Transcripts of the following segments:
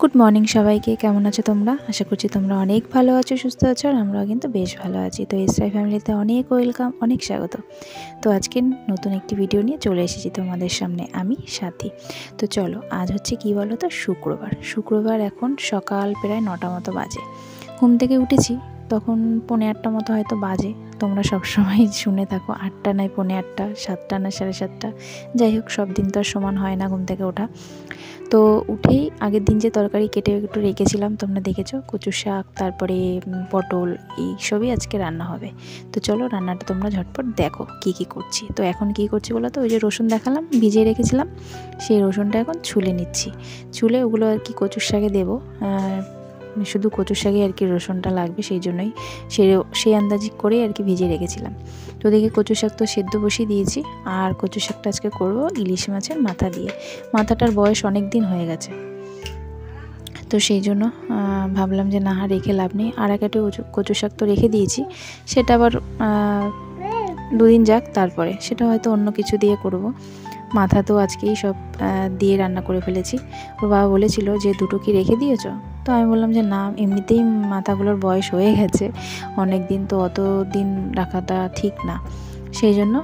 Good morning সবাইকে। কেমন আছো তোমরা? আশা করছি তোমরা অনেক ভালো আছো, সুস্থ আছো, আর আমরাও কিন্তু বেশ ভালো আছি। তো এসরাই ফ্যামিলিতে অনেক ওয়েলকাম, অনেক স্বাগত। তো আজকে নতুন একটি ভিডিও নিয়ে চলে এসেছি তোমাদের সামনে, আমি সাথী। তো চলো, আজ হচ্ছে কি বলো তো, শুক্রবার এখন সকাল প্রায় 9টা মতো বাজে। ঘুম থেকে উঠেছি তখন 7:45 মতো হয়তো বাজে। তোমরা সবসময় শুনে থাকো 8টা নয় 7:45, 7টা না 7:30। যাই হোক, সব দিন তো আর সমান হয় না ঘুম থেকে ওঠা। তো উঠেই আগের দিন যে তরকারি কেটে একটু রেখেছিলাম, তোমরা দেখেছো, কচু শাক, তারপরে পটল, এই সবই আজকে রান্না হবে। তো চলো রান্নাটা তোমরা ঝটপট দেখো কি কি করছি। তো এখন কি করছি বলো তো, ওই যে রসুন দেখালাম ভিজিয়ে রেখেছিলাম, সেই রসুনটা এখন ছুলে নিচ্ছি। ছুলে ওগুলো আর কি কচুর শাকে দেবো। শুধু কচুর শাকে আর কি রসুনটা লাগবে, সেই জন্যই সেই আন্দাজি করেই আর কি ভিজিয়ে রেখেছিলাম। তো ওদিকে কচু শাক তো সেদ্ধ বসিয়ে দিয়েছি, আর কচু শাকটা আজকে করবো ইলিশ মাছের মাথা দিয়ে। মাথাটার বয়স অনেক দিন হয়ে গেছে, তো সেই জন্য ভাবলাম যে না, রেখে লাভ নেই। আর একটা কচু শাক তো রেখে দিয়েছি, সেটা আবার 2 দিন যাক, তারপরে সেটা হয়তো অন্য কিছু দিয়ে করব। মাথা তো আজকেই সব দিয়ে রান্না করে ফেলেছি। ওর বাবা বলেছিল যে 2টো কি রেখে দিয়েছো? তো আমি বললাম যে না, এমনিতেই মাথাগুলোর বয়স হয়ে গেছে অনেক দিন, তো অত দিন রাখাটা ঠিক না, সেই জন্য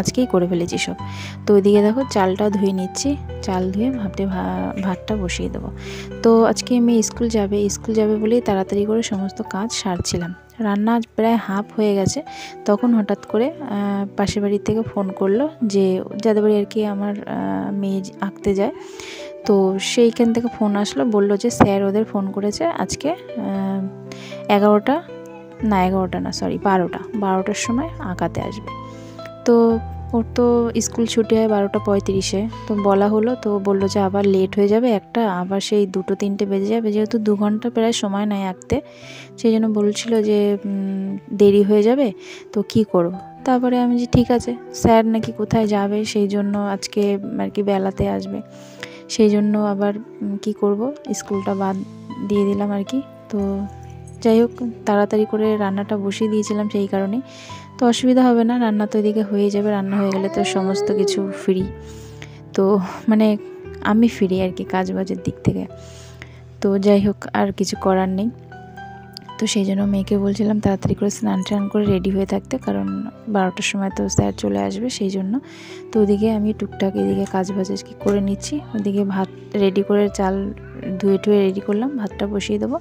আজকেই করে ফেলেছি সব। তো ওইদিকে দেখো চালটা ধুয়ে নিচ্ছি, চাল ধুয়ে ভাতটা বসিয়ে দেবো। তো আজকে মেয়ে স্কুল যাবে বলেই তাড়াতাড়ি করে সমস্ত কাজ সারছিলাম। রান্না প্রায় হাফ হয়ে গেছে, তখন হঠাৎ করে পাশের বাড়ির থেকে ফোন করলো, যে যাদের বাড়ি আর কি আমার মেয়ে আঁকতে যায়, তো সেইখান থেকে ফোন আসলো, বলল যে স্যার ওদের ফোন করেছে আজকে 12টার সময় আঁকাতে আসবে। তো ওর তো স্কুল ছুটি হয় 12টা 35-এ, তো বলা হলো, তো বললো যে আবার লেট হয়ে যাবে একটা, আবার সেই 2-3 বেজে যাবে, যেহেতু 2 ঘন্টা প্রায় সময় নেয় আঁকতে, সেই জন্য বলছিল যে দেরি হয়ে যাবে, তো কি করব। তারপরে আমি যে ঠিক আছে, স্যার নাকি কোথায় যাবে, সেই জন্য আজকে আর কি বেলাতে আসবে, সেই জন্য আবার কি করব, স্কুলটা বাদ দিয়ে দিলাম আর কি। তো যাই হোক, তাড়াতাড়ি করে রান্নাটা বসিয়ে দিয়েছিলাম সেই কারণেই। তো অসুবিধা হবে না, রান্না তো এদিকে হয়ে যাবে, রান্না হয়ে গেলে তো সমস্ত কিছু ফ্রি। তো মানে আমি ফ্রি আর কি কাজ বাজের দিক থেকে। তো যাই হোক, আর কিছু করার নেই। তো সেই জন্য মেয়েকে বলছিলাম তাড়াতাড়ি করে স্নান টান করে রেডি হয়ে থাকতে, কারণ 12টার সময় তো স্যার চলে আসবে, সেই জন্য। তো ওদিকে আমি টুকটাক এদিকে কাজ বাজ কি করে নিচ্ছি। ওদিকে ভাত রেডি করে, চাল ধুয়ে রেডি করলাম, ভাতটা বসিয়ে দেবো।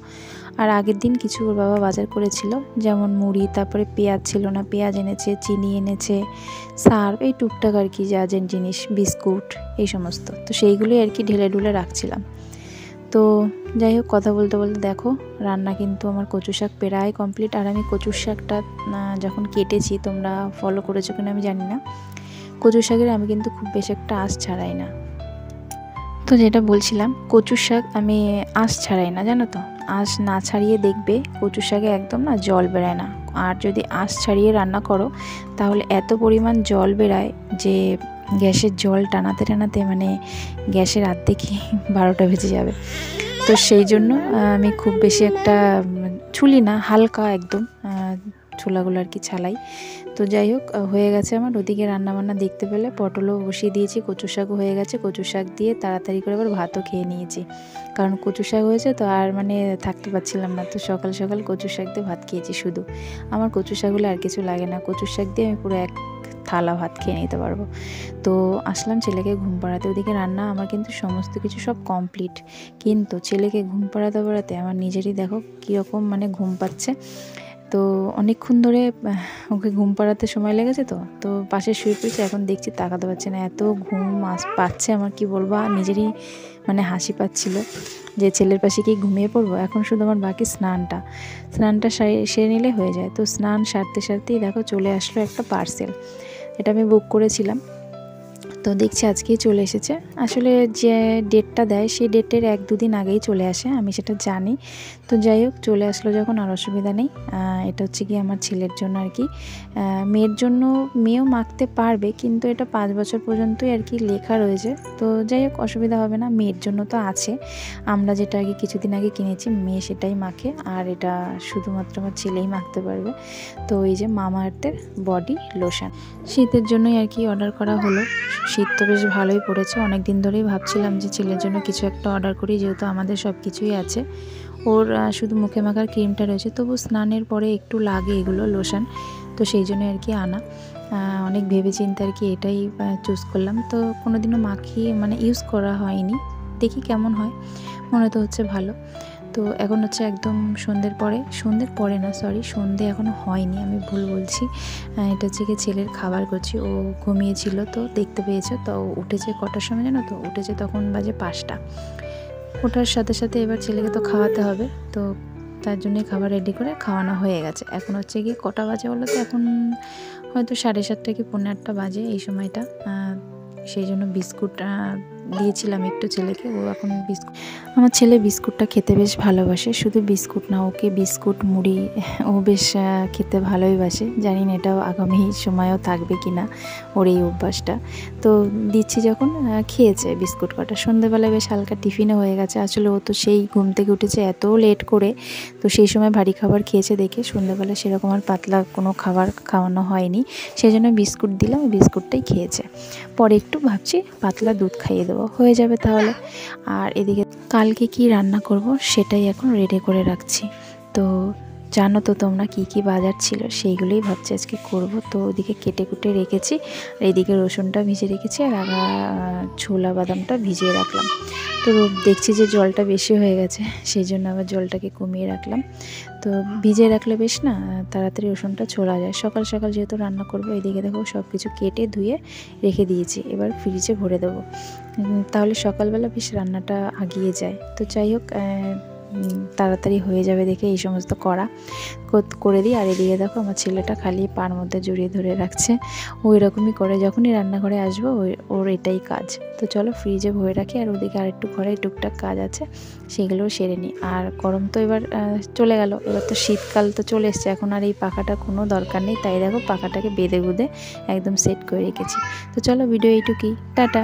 আর আগের দিন কিছু ওর বাবা বাজার করেছিল, যেমন মুড়ি, তারপরে পেঁয়াজ ছিল না, পেঁয়াজ এনেছে, চিনি এনেছে, সার্ফ, এই টুকটাক আর কি যা জিনিস, বিস্কুট, এই সমস্ত। তো সেইগুলোই আর কি ঢেলে ঢুলে রাখছিলাম। তো যাই হোক, কথা বলতে বলতে দেখো রান্না কিন্তু আমার কচু শাক প্রায় কমপ্লিট। আর আমি কচুর শাকটা যখন কেটেছি, তোমরা ফলো করেছো কিনা আমি জানি না, কচু শাকের আমি কিন্তু খুব বেশি একটা আঁশ ছাড়াই না। তো যেটা বলছিলাম, কচুর শাক আমি আঁশ ছাড়াই না, জানো তো। আঁশ না ছাড়িয়ে দেখবে কচুর শাকে একদম না জল বেরোয় না। আর যদি আঁশ ছাড়িয়ে রান্না করো, তাহলে এত পরিমাণ জল বেরোয় যে গ্যাসের জল টানাতে টানাতে মানে গ্যাসের অর্ধেকই 12টা বেজে যাবে। তো সেই জন্য আমি খুব বেশি একটা ছুলি না, হালকা একদম ছোলাগুলো আর কি ছালাই। তো যাই হোক, হয়ে গেছে আমার। ওদিকে রান্নাবান্না দেখতে পেলে পটলও বসিয়ে দিয়েছি, কচু শাকও হয়ে গেছে। কচু শাক দিয়ে তাড়াতাড়ি করে আবার ভাতও খেয়ে নিয়েছি, কারণ কচু শাক হয়েছে তো আর মানে থাকতে পারছিলাম না। তো সকাল সকাল কচু শাক দিয়ে ভাত খেয়েছি শুধু। আমার কচু শাকগুলো আর কিছু লাগে না, কচু শাক দিয়ে আমি পুরো 1 থালা ভাত খেয়ে নিতে পারবো। তো আসলাম ছেলেকে ঘুম পাড়াতে। ওদিকে রান্না আমার কিন্তু সমস্ত কিছু সব কমপ্লিট, কিন্তু ছেলেকে ঘুম পাড়াতে আমার নিজেরই দেখো কীরকম মানে ঘুম পাচ্ছে। তো অনেকক্ষণ ধরে ওকে ঘুম পাড়াতে সময় লেগেছে, তো পাশে শুয়ে পড়েছে। এখন দেখছি তাকাতে পারছে না, এত ঘুম পাচ্ছে আমার, কি বলবো, নিজেরই মানে হাসি পাচ্ছিল যে ছেলের পাশে কি ঘুমিয়ে পড়বো। এখন শুধু আমার বাকি স্নানটা সেরে নিলে হয়ে যায়। তো স্নান সারতেই দেখো চলে আসলো একটা পার্সেল। এটা আমি বুক করেছিলাম, তো দেখছি আজকেই চলে এসেছে। আসলে যে ডেটটা দেয় সেই ডেটের 1-2 দিন আগেই চলে আসে, আমি সেটা জানি। তো যাই হোক, চলে আসলো যখন আর অসুবিধা নেই। এটা হচ্ছে কি আমার ছেলের জন্য আর কি। মেয়ের জন্য মেয়েও মাখতে পারবে, কিন্তু এটা 5 বছর পর্যন্তই আর কি লেখা রয়েছে। তো যাই হোক, অসুবিধা হবে না, মেয়ের জন্য তো আছে। আমরা যেটা আর কি কিছুদিন আগে কিনেছি, মেয়ে সেটাই মাখে, আর এটা শুধুমাত্র আমার ছেলেই মাখতে পারবে। তো এই যে মামা আর্থের বডি লোশন, শীতের জন্যই আর কি অর্ডার করা হলো। শীত তো বেশ ভালোই পড়েছে। অনেক দিন ধরেই ভাবছিলাম যে ছেলের জন্য কিছু একটা অর্ডার করি, যেহেতু আমাদের সব কিছুই আছে। ওর শুধু মুখে মাখার ক্রিমটা রয়েছে, তবু স্নানের পরে একটু লাগে এগুলো লোশন, তো সেই জন্য আর কি আনা। অনেক ভেবে চিন্তে আর কি এটাই চুজ করলাম। তো কোনো দিনও মাখিয়ে মানে ইউজ করা হয়নি, দেখি কেমন হয়, মনে তো হচ্ছে ভালো। তো এখন হচ্ছে একদম সন্ধ্যের পরে না, সরি, সন্ধ্যে এখনও হয়নি, আমি ভুল বলছি। এটা হচ্ছে কি ছেলের খাবার করছি। ও ঘুমিয়েছিল, তো দেখতে পেয়েছে, তো উঠেছে কটার সময় জানো তো? উঠেছে তখন বাজে 5টা। ওঠার সাথে সাথে এবার ছেলেকে তো খাওয়াতে হবে, তো তার জন্যই খাবার রেডি করে খাওয়ানো হয়ে গেছে। এখন হচ্ছে গিয়ে কটা বাজে বলো তো? এখন হয়তো 7:30 কি 7:45 বাজে এই সময়টা। সেই জন্য বিস্কুট দিয়েছিলাম একটু ছেলেকে। ও এখন আমার ছেলে বিস্কুটটা খেতে বেশ ভালোবাসে। শুধু বিস্কুট না, ওকে বিস্কুট মুড়ি ও বেশ খেতে ভালোই বাসে। জানি না এটাও আগামী সময়েও থাকবে কি না ওর এই অভ্যাসটা। তো দিচ্ছি যখন, খেয়েছে বিস্কুট কটা। সন্ধ্যেবেলায় বেশ হালকা টিফিনও হয়ে গেছে। আসলে ও তো সেই ঘুম থেকে উঠেছে এত লেট করে, তো সেই সময় ভারী খাবার খেয়েছে দেখে সন্ধ্যেবেলা সেরকম আর পাতলা কোনো খাবার খাওয়ানো হয়নি। সেই জন্য বিস্কুট দিলাম, বিস্কুটটাই খেয়েছে। পরে একটু ভাবছি পাতলা দুধ খাইয়ে দেবো, হয়ে যাবে তাহলে। আর এদিকে কালকে কি রান্না করব সেটাই এখন রেডি করে রাখছি। তো জানো তো তোমরা কি কি বাজার ছিল, সেইগুলোই ভাবছি আজকে করব। তো ওদিকে কেটে কুটে রেখেছি, আর এদিকে রসুনটা ভিজে রেখেছি, আর ছোলা বাদামটা ভিজিয়ে রাখলাম। তো দেখছি যে জলটা বেশি হয়ে গেছে, সেই জন্য আবার জলটাকে কমিয়ে রাখলাম। তো ভিজিয়ে রাখলে বেশ না তাড়াতাড়ি রসুনটা ছোলা যায়। সকাল সকাল যেহেতু রান্না করব, এদিকে দেখো সব কিছু কেটে ধুয়ে রেখে দিয়েছি, এবার ফ্রিজে ভরে দেবো। তাহলে সকালবেলা বেশ রান্নাটা আগিয়ে যায়। তো যাই হোক, তাড়াতাড়ি হয়ে যাবে দেখে এই সমস্ত করে দিই। আর এদিকে দেখো আমার ছেলেটা খালি পার মধ্যে জড়িয়ে ধরে রাখছে। ও এরকমই করে, যখনই রান্নাঘরে আসবো ওর এটাই কাজ। তো চলো ফ্রিজে ভরে রাখি, আর ওদিকে আরেকটু ঘরে টুকটাক কাজ আছে, সেগুলোও সেরে নিই। আর গরম তো এবার চলে গেল, এবার তো শীতকাল তো চলে এসছে, এখন আর এই পাখাটা কোনো দরকার নেই। তাই দেখো পাখাটাকে বেঁধে একদম সেট করে রেখেছি। তো চলো ভিডিও এইটুকুই, টাটা।